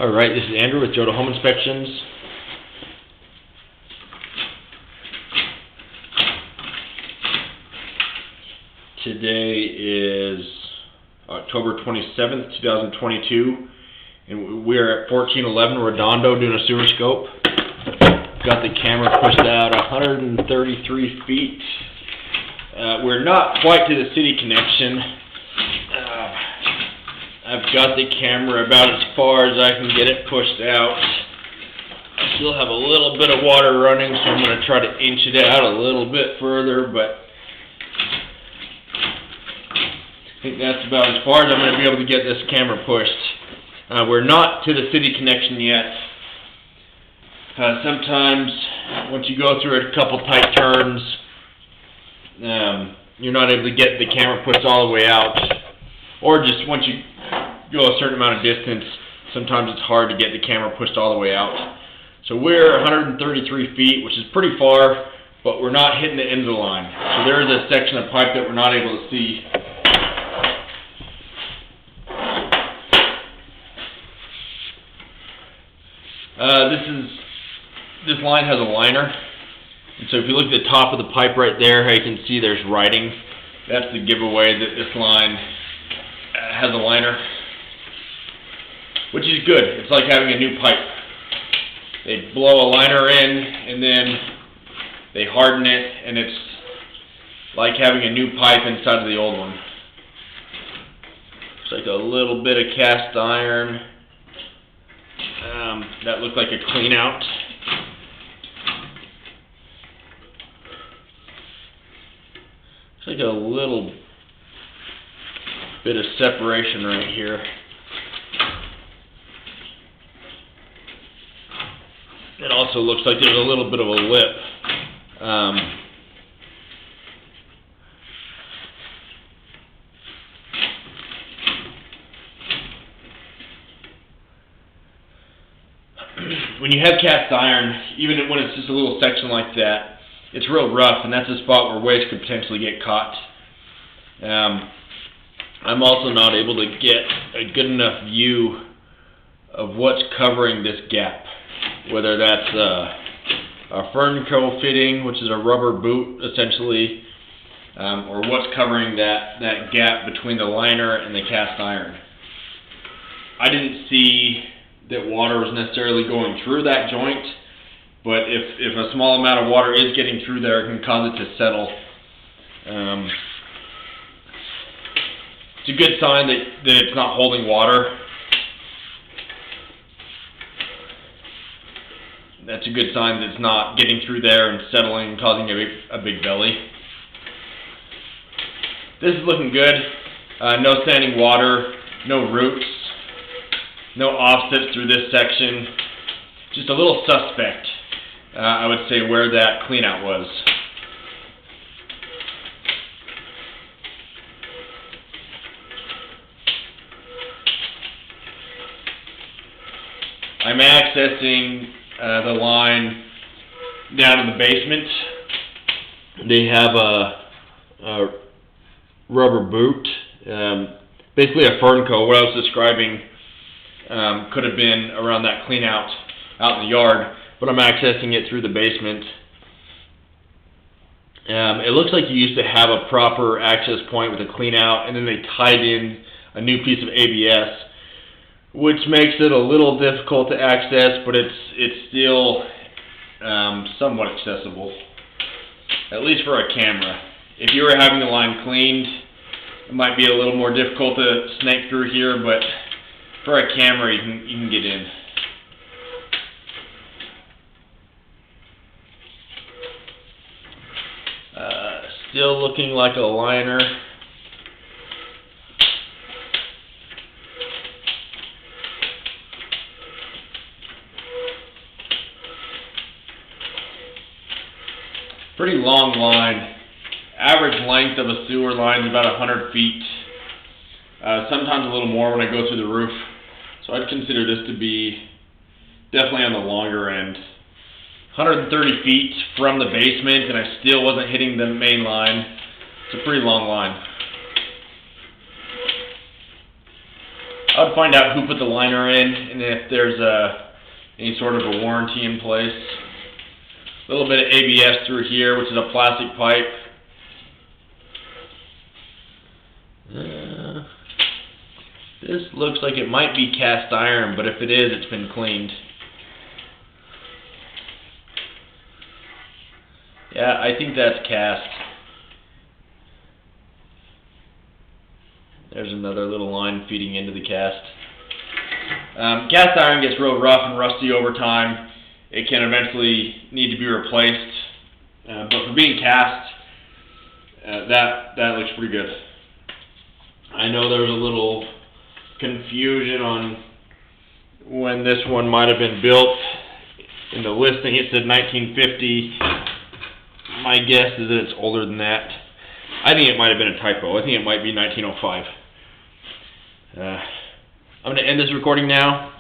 Alright, this is Andrew with Redondo Home Inspections. Today is October 27th, 2022, and we're at 1411 Redondo doing a sewer scope. Got the camera pushed out 133 feet. We're not quite to the city connection. I've got the camera about as far as I can get it pushed out. I still have a little bit of water running, so I'm going to try to inch it out a little bit further, but I think that's about as far as I'm going to be able to get this camera pushed. We're not to the city connection yet. Sometimes, once you go through a couple tight turns, you're not able to get the camera pushed all the way out. Or just once you go a certain amount of distance, sometimes it's hard to get the camera pushed all the way out. So we're 133 feet, which is pretty far, but we're not hitting the end of the line. So there is a section of pipe that we're not able to see. This line has a liner, and so if you look at the top of the pipe right there, how you can see there's writing. That's the giveaway that this line has a liner, which is good. It's like having a new pipe. They blow a liner in, and then they harden it, and it's like having a new pipe inside of the old one. It's like a little bit of cast iron. That looked like a clean out. It's like a little bit of separation right here. It also looks like there's a little bit of a lip. When you have cast iron, even when it's just a little section like that, it's real rough, and that's a spot where waste could potentially get caught. I'm also not able to get a good enough view of what's covering this gap, whether that's a Fernco fitting, which is a rubber boot essentially, or what's covering that gap between the liner and the cast iron. I didn't see that water was necessarily going through that joint, but if a small amount of water is getting through there, it can cause it to settle. It's a good sign that it's not holding water. That's a good sign that it's not getting through there and settling and causing a big belly. This is looking good. No standing water, no roots, no offsets through this section. Just a little suspect, I would say, where that cleanout was. I'm accessing the line down in the basement. They have a rubber boot, basically a Fernco. What I was describing could have been around that clean out in the yard, but I'm accessing it through the basement. It looks like you used to have a proper access point with a clean out, and then they tied in a new piece of ABS, which makes it a little difficult to access, but it's still somewhat accessible, at least for a camera. If you were having the line cleaned, it might be a little more difficult to snake through here, but for a camera, you can get in. Still looking like a liner. Pretty long line. Average length of a sewer line is about 100 feet. Sometimes a little more when I go through the roof. So I'd consider this to be definitely on the longer end. 130 feet from the basement, and I still wasn't hitting the main line. It's a pretty long line. I would find out who put the liner in and if there's any sort of a warranty in place. A little bit of ABS through here, which is a plastic pipe. This looks like it might be cast iron, but if it is, it's been cleaned. Yeah, I think that's cast. There's another little line feeding into the cast. Cast iron gets real rough and rusty over time. It can eventually need to be replaced. But for being cast, that looks pretty good. I know there's a little confusion on when this one might have been built. In the listing it said 1950. My guess is that it's older than that. I think it might have been a typo. I think it might be 1905. I'm going to end this recording now.